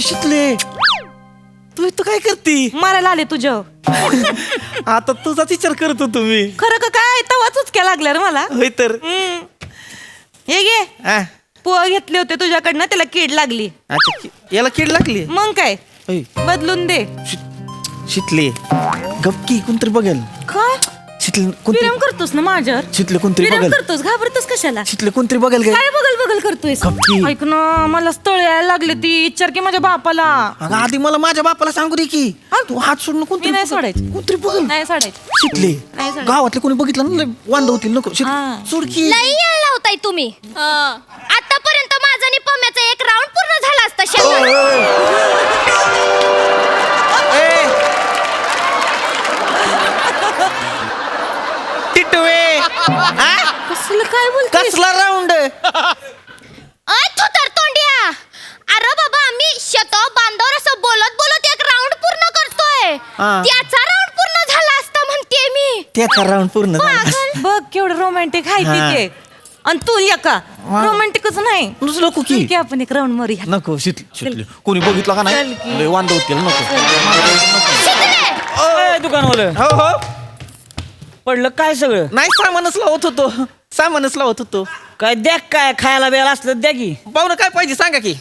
शिकले तू इथं काय करती? मारायला आले तुझ्या. आता तुझाच विचार करत होतो मी. खरं का काय तवाच उचक्या लागल्या रे मला. होय तर. हे घे हा. पोहा घेतले होते तुझ्याकडनं, त्याला कीड लागली. अच्छा, याला कीड लागली. मग काय होय. बदलून दे. शितले गपकी कोणतरी बघेल. काय शितले कोणतरी विरम करतोस ना माझ्यावर? शितले कोणतरी विरम बघेल. करतोस, घाबरतोस कशाला? शितले कोणतरी बघेल काय? काय बगल बगल करतोय? गप्पी. ऐक ना, मला स्थळ यायला लागले ती. विचार की माझ्या बापाला. अगं आधी मला माझ्या बापाला सांगू दे की. तू हात सोडून मी कोणतरी नाही सोडायची. कोणतरी बघेल. नाही सोडायची. शितले नाही सोडायची. गावातले कोणी बघितलं ना लय वांद होतील. नको हा. सोड की. लई यायला लावताय तुम्ही. आतापर्यंत माझा आणि पम्याचा एक राऊंड पूर्ण झाला असता शेतात. टिटवे कसलं काय बोलतोय? कसला राऊंड? तू तर तोंड्या. अरे बाबा आम्ही शेतावर बांधावर असं बोलत बोलत एक राऊंड पूर्ण करतोय. हा. त्याचा राऊंड पूर्ण झाला असता म्हणते मी. त्याचा राऊंड पूर्ण झाला. पागल. बघ केवढं रोमॅन्टिक आहे हा. तिथे. आणि तू एका रोमॅन्टिकच नाही. नुसतं नको की. चल की आपण एक राऊंड मारूया. नको शितले कोणी बघितलं का चल नाही की. लय वांद होतील. नको. शिकले. दुकानवालं हो हो पडलं काय सगळं? नाही सामानच लावत होतो. सामानच लावत होतो. काय द्या, काय खायला बियाला असलं द्या की. पाहुणं काय पाहिजे सांगा की.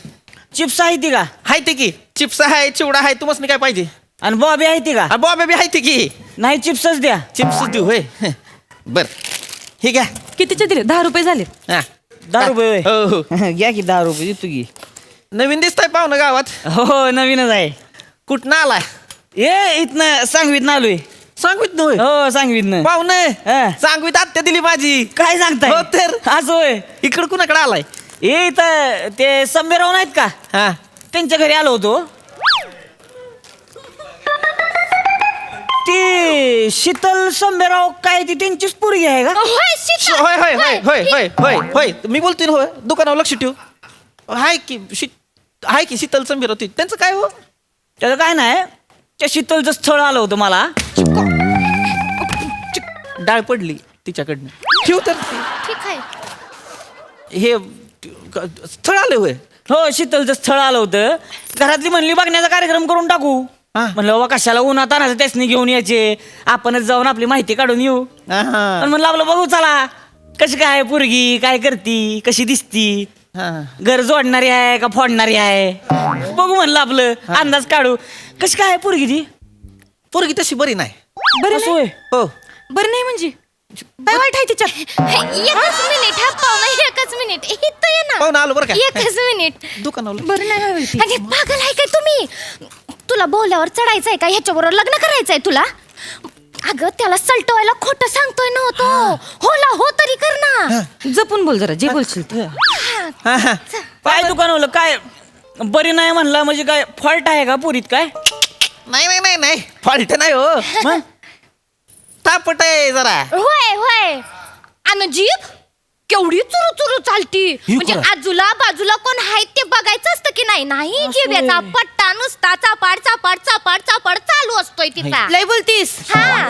चिप्स आहे ती का? हाय ते की चिप्स आहे चिवडा आहे तुम्हाला काय पाहिजे? आणि बॉबी आहे ती का? बॉबे बी आहे ते की. नाही चिप्सच द्या. चिप्स देऊ होय. बर हे घ्या. कितीचे दिले? 10 रुपये झाले. हा. 10 रुपये हो हो होय. घ्या की 10 रुपये देतो की. नवीन दिसताय पाहुणं गावात. हो नवीनच आहे. कुठनं आलाय? ए इथनं सांगवीत आलोय. सांगवीत नव्हे हो सांगवीत पाहुणे. हा. सांगवीत आत्या दिली माझी. काय सांगताय? हो तर. असं होय. इकडं कुणाकडे आलाय? ए इथं ते संबेराव नाहीत का, हा त्यांच्या घरी आलो होतो. ती शीतल संबेराव काय ती त्यांचीच पोरगी आहे का? होय शीतल. होय होय होय होय होय होय होय मी बोलतोय ना होय. दुकानावर लक्ष ठेव. हाय की हाय की शीतल संबीर होती. त्यांचं काय हो? त्याचं काय नाही, त्या शीतलचं स्थळ आलं होतं मला. डाळ पडली तिच्याकडनं. ठेव तर ठीक आहे. हे स्थळ आले होय. हो शीतलचं स्थळ आलं होतं. घरातली म्हणली बघण्याचा कार्यक्रम करून टाकू. हा. म्हणलं बाबा कशाला उन्हात आणायचं, त्यासनी घेऊन यायचे, आपणच जाऊन आपली माहिती काढून येऊ. हा, पण म्हणलं आपलं बघू चला कशी काय पोरगी, काय करती, कशी दिसती, हा. घर जोडणारी आहे का फोडणारी आहे, बघू म्हणलं आपलं अंदाज काढू. कशी काय पोरगी ती? पोरगी तशी बरी नाही. बरं असं नाही? होय. हो बरं नाही म्हणजे काय वाईट आहे तिच्यात? एकच मिनिट हा पाहुणा. एकच मिनिट इथं ये ना. पाहुणा आलो बरं का. एकच मिनिट. दुकानावर बरं नाही हवी ती. आणि पागल आहे काय तुम्ही? तुला बोल्यावर चढायचंय का? ह्याच्याबरोबर लग्न करायचंय तुला? अगं त्याला सलटवायला खोटं सांगतोय नव्हतो. होला हो तरी कर ना. जपून बोल जरा, जे बोलशील ते. हा, हा. काय दुकानवलं काय बरी नाही म्हणला म्हणजे काय फॉल्ट आहे का पुरीत काय? नाही नाही नाही नाही फॉल्ट नाही हो. मग? तापट आहे जरा. होय होय. आणि जीभ केवढी चुरू चुरू चालती. म्हणजे खरं. आजूला बाजूला कोण आहेत ते बघायचं असतं की नाही. नाही जिभेचा पट्टा नुसता चापाड चापाड चापाड चापाड चालू असतोय तिचा. लय बोलतीस, हा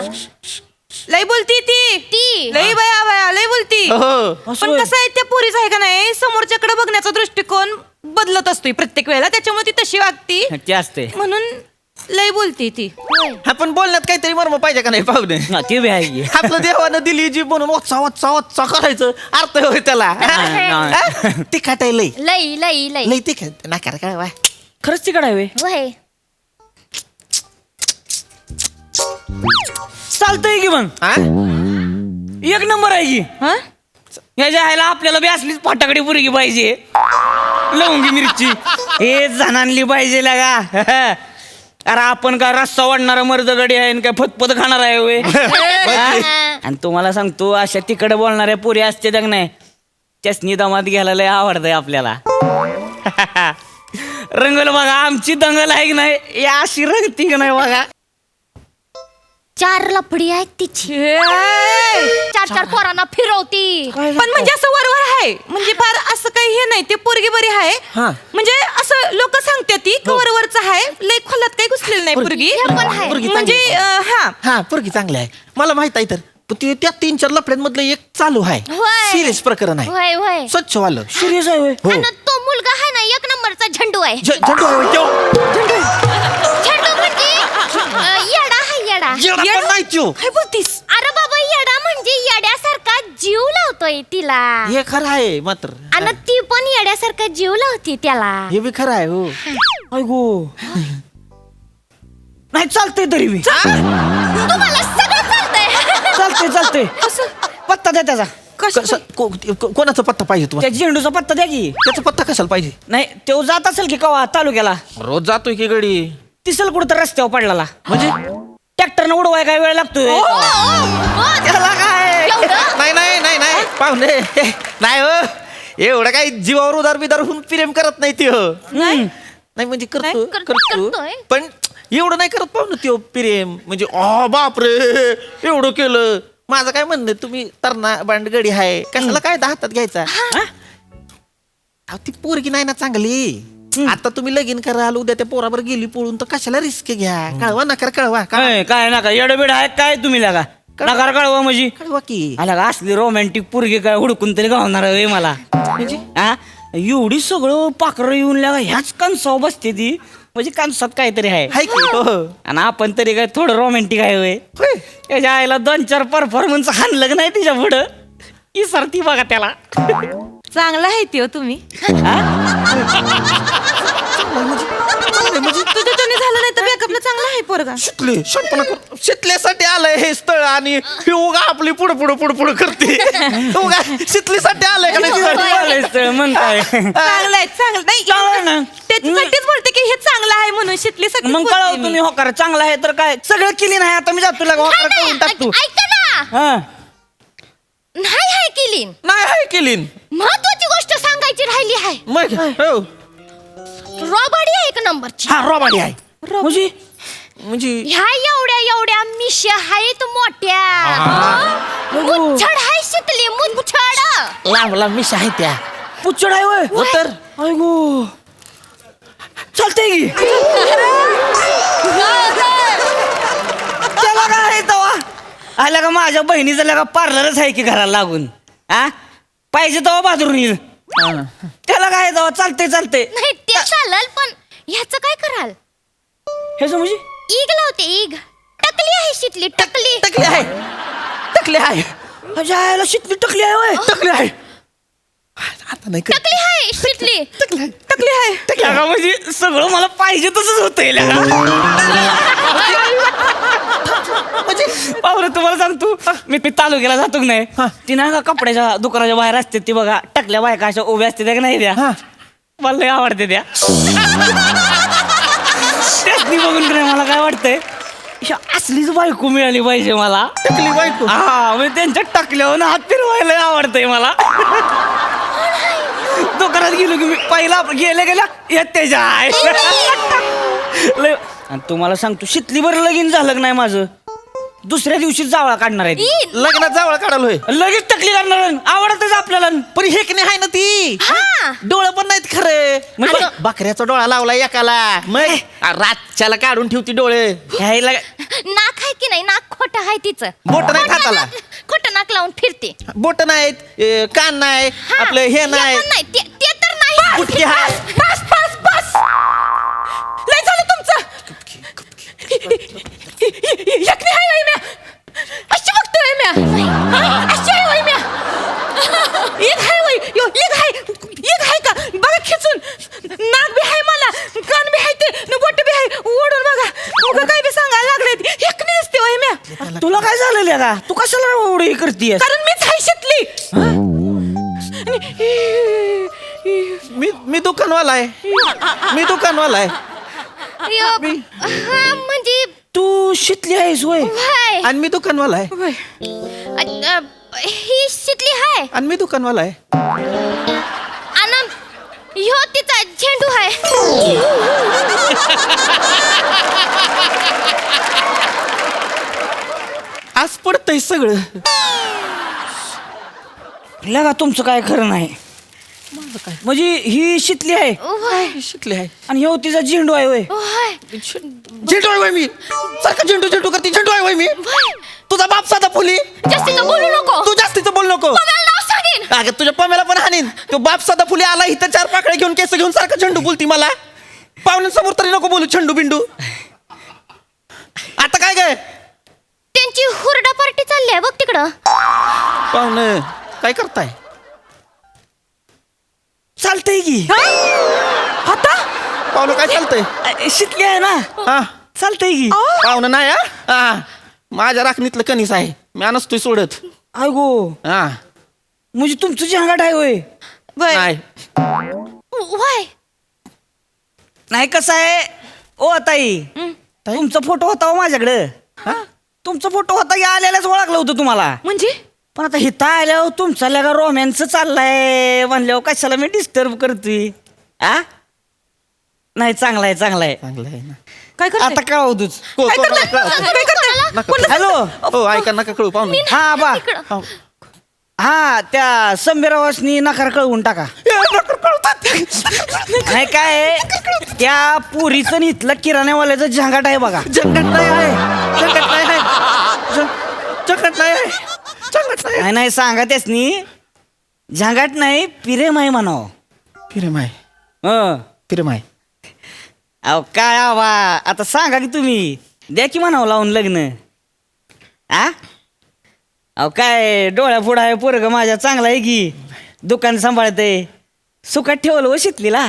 लय बोलती ती. ती. लय बया बया लय बोलती. हो असं पण होय. कसं आहे त्या पोरीच आहे का नाही, समोरच्याकडे बघण्याचा दृष्टिकोन बदलत असतोय प्रत्येक वेळेला, त्याच्यामुळे ती तशी वागती. ते असते. म्हणून लय बोलती ती. आपण बोलण्यात काहीतरी मर्म पाहिजे का नाही पाहुणे? हा, ते बी आहे की. आपलं देवानं दिली जी म्हणून वच्चा वच्चा वच्चा करायचं अर्थ होय त्याला. नाही. तिखट आहे लई लई लई लई लई तिखट नाकार काय वा. खरंच तिकडे आहे व्हय? होय. चालतंय की मग. हा? एक नंबर आहे की. हा? ह्याच्या आईला आपल्याला बी असलीच फाटाकडे पुरगी पाहिजे. लवंगी मिरची हे जणांली पाहिजे लगा. अरे आपण का रस्सा वाढणारा मर्दगडी आहे आणि काय फतफत खाणार आहे होय? हा? आणि तुम्हाला सांगतो अशा तिकडे बोलणाऱ्या पुरी असते का नाही, त्यासनी दमात घ्यायला लय आवडतंय आपल्याला. रंगल बघा आमची दंगल आहे की नाही, या अशी रंगती का नाही बघा. 4 लफडी आहेत तिची. ए, 4 पोरांना फिरवती. पण म्हणजे असं वरवर आहे, म्हणजे फार असं काही हे नाही, ते पोरगी बरी आहे. हा. म्हणजे असं लोक सांगते ती वरवरच आहे, लय खोलात काही घुसलेलं नाही पोरगी. हे पण आहे. पोरगी म्हणजे चांगली आहे. हा हा पोरगी चांगली आहे मला माहित आहे. तर ते त्या 3-4 लफड्यांमधलं एक चालू आहे होय. सिरियस प्रकरण आहे होय होय स्वच्छ वालं सिरियस आहे होय. हो. आणि तो मुलगा आहे ना 1 नंबरचा झंडू आहे. झंडू आहे होय त्यो. झंडू म्हणजे येडा आहे येडा. येडा पण नाही त्यो. काय बोलतीस? अरे बाबा येडा म्हणजे येड्यासारखा जीव लावतोय तिला हे खरं आहे मात्र आणि ती पण येड्यासारखा जीव लावते त्याला. हे बी खरं आहे हो अगो नाही चालतंय तरी मी तुम्हाला सगळं चालतंय. चालतंय पत्ता द्या त्याचा कोणाचा पत्ता पाहिजे त्या तुम्हाला झेंडूचा पत्ता द्या की. त्याचा पत्ता कशाला पाहिजे नाही तो जात असेल की कवा तालुक्याला रोज जातोय की गडी तिसल कुठं तर रस्त्यावर पडला म्हणजे ट्रॅक्टरनं उडवाय काय वेळ लागतोय त्याला काय एवढं? नाही नाही नाही नाही पाहुणे नाही हो एवढं काही जीवावर उदार बिदार होऊन प्रेम करत नाही ते हो नाही नाही म्हणजे करतो नाही, करतो करतोय. पण एवढं नाही करत पाहुणे त्यो प्रेम म्हणजे बापरे एवढं केलं माझं काय म्हणणं आहे, तुम्ही तरणा बांड गडी आहे कशाला काय हातात घ्यायचा अहो, ती पोरगी नाही ना चांगली आता तुम्ही लगीन कराल उद्या त्या पोरावर गेली पळून तर कशाला रिस्क घ्या कळवा नकार कळवा काय नका येडबेड आहे काय तुम्ही लागा नकार कळवा म्हणजे कळवा की आला का असली रोमॅन्टिक पोरगी काय हुडकून तरी गावणार आहे मला म्हणजे हा एवढी सगळं पाखरं येऊन लागा ह्याच कणसावर बसते ती म्हणजे कणसात काहीतरी आहे हाय की हो आणि आपण तरी काय थोडं रोमॅन्टिक आहे होय होय. त्याच्या आईला 2-4 परफॉर्मन्स हाणलं नाही तिच्या पुढं इसरती बघा त्याला चांगला आहे ती हो तुम्ही. तुझ्या त्याने झालं नाही तर बॅकअपला चांगला आहे पोरगा. शिकले शहाणपणा कर शिकल्यासाठी आलंय हे स्थळ आणि हे उगा आपली पुढे पुढे पुढे पुढे करते उगा शिकलीसाठी आलंय का नाही मग काय चांगलं आहे चांगलं नाही चांगलं ना. त्याच्यासाठीच बोलते की हे चांगलं आहे म्हणून शिकली सगळी मग कळव तुम्ही होकार चांगला आहे तर काय सगळं केली नाही आता मी जातो लागा होकार करून टाकतो ऐका ना हा नाही हाय केली नाही हाय केलीन महत्वाची गोष्ट सांगायची राहिली आहे. मग हो रॉबडी आहे 1 नंबरची. हा रोबाडी आहे म्हणजे म्हणजे ह्या एवढ्या मिश्या आहेत मोठ्या मुच्छड हाय शिकली मुच्छड. लांब लांब मिश आहे त्या पुच्छड आहे होय हो तर अगो चालतंय की त्याला काय आहे तवा आल्या का माझ्या बहिणीचं लगा पार्लरच आहे की घराला लागून हा पाहिजे तवा बाजून येईल त्याला काय तवा चालतंय नाही ते चालल पण ह्याचं काय कराल. हे म्हणजे ईग लावते ईग टकली आहे शिकली टकली. टकले आहे माझ्या आईला शिकली टकली आहे होय टकले आहे आता नाही कर टकली आहे शिकली टकली आहे लगा म्हणजे सगळं मला पाहिजे तसंच होतंय लगा पाहुणे तुम्हाला सांगतो मी तालुक्याला जातो की नाही ती नाही का कपड्याच्या दुकानाच्या बाहेर असते ती बघा टकल्या बायका अशा उभ्या असते त्या का नाही त्या मला लय आवडते त्या त्यासनी बघून की नाही मला काय वाटतंय अशा असलीच बायको मिळाली पाहिजे मला टकली बायको हा म्हणजे त्यांच्या टकल्यावर हात फिरवायला आवडतंय मला दुकानात गेलो की मी पहिला गेल्या येत त्याच्या लय आणि तुम्हाला सांगतो शितली बरं लगीन झालं की नाही माझं दुसऱ्या दिवशी जावळा काढणार आहे लग्नात जावळ काढालोय लगेच टकली करणार आवडतच आपल्याला पण हेकणे आहे ना ती हा डोळं पण नाहीत खरे म्हणजे? बकऱ्याचा डोळा लावला एकाला मग रातच्याला काढून ठेवती डोळे घ्यायला नाक आहे की नाही नाक खोटं आहे तिचं. बोट नाही हाताला खोटं नाक लावून फिरते. बोट नाहीत कान नाही हा, आपलं हे पण नाही नाही ते तर नाही. बुटकी हाय बस लय झालं तुमचं. एकटी हाय वय म्या अशी बघतोय म्या अशी आहे वय म्या एक हाय वय एक हाय का बघा खिचून नाक बी हाय मला कान बी हाय ते बोट बी हाय ओढून बघा उगा काय बी सांगायला लागले एकटी दिसते वय म्या तुला काय झालेलं का तू कशाला एवढी करतीये कारण मीच हाय शिकली मी दुकानवाला आहे मी दुकानवाला आहे हा म्हणजे तू शितली आहेस होय हाय आणि मी दुकानवाला आहे ही शिकली हाय आणि मी दुकानवाला आहे आणि ह्यो तिचा झेंडू हाय. आज पडतंय सगळं लगा तुमचं काय खरं नाही म्हणजे ही शितली आहे होय शिकले आहे आणि ह्यो तिचा झेंडू आहे होय होय झेंडू आहे वय मी सारखं झेंडू करते झेंडू आहे वय मी तुझा बाप साधा फुली जसं अगं तुझ्या पम्याला पण हाणीन. तो बाप सदा फुले आला इथं 4 पाकळ्या घेऊन केस घेऊन सारखं झेंडू बोलती मला. पाहुण्यांसमोर तरी नको बोलू झेंडू बिंडू. आता काय काय त्यांची हुरडा पार्टी चालली आहे बघ तिकडं. पाहुणं काय करताय? चालतंय की आता पाहुणं काय चालतंय? शिकली आहे ना, हा चालतंय की. पाहुणं नाही हा माझ्या राखणीतलं कणीस आहे, मी नसतोय सोडत. अगो हा म्हणजे तुमचं झंगाट आहे होय? नाही वाय नाही कसं आहे ओ ताई, तुमचा फोटो होता हो माझ्याकडं. तुमचा फोटो होता की आल्यालाच ओळखलं होतं तुम्हाला. म्हणजे पण आता हिथं आल्यावर तुमचा लगा रोमॅन्स चाललाय म्हणल्यावर कशाला मी डिस्टर्ब करतोय. आ नाही चांगला आहे चांगला आहे. चांगलं आहे ना. काय करताय? आता काय होतोच. काय करताय? हॅलो हो ऐका नका कळू पाहुणे. हा बा इकडं. हा त्या संबीरावासनी नकार कळवून टाका. नाही काय आहे, त्या पुरीचं आणि इथलं किराण्यावाल्याचं झंगाट आहे बघा. झंगट नाही आहे, झंगट नाही आहे, झंगट नाही आहे, झंगट नाही आहे. नाही नाही सांगा त्यासनी झंगाट नाही प्रेम आहे म्हणावं. फिरम आहे, हं. फिरम आहे. अहो काय आवा आता सांगा की तुम्ही द्या की म्हणावं लावून लग्न. आ अहो काय डोळ्या पुढं आहे पोरग माझ्या चांगला आहे की दुकान सांभाळतंय सुखात ठेवलं व शिकलीला.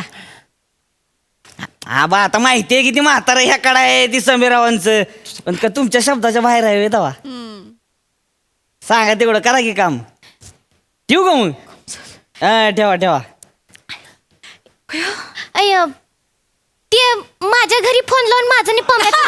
आबा आता माहिती आहे की ती म्हातारा ह्या कडा आहे ती समीरावांचं, पण का तुमच्या शब्दाच्या बाहेर आहे तवा. सांगा तेवढं करा की काम. ठेवू का मग? हा ठेवा ठेवा. अय ते माझ्या घरी फोन लावून माझं आणि पम्याचं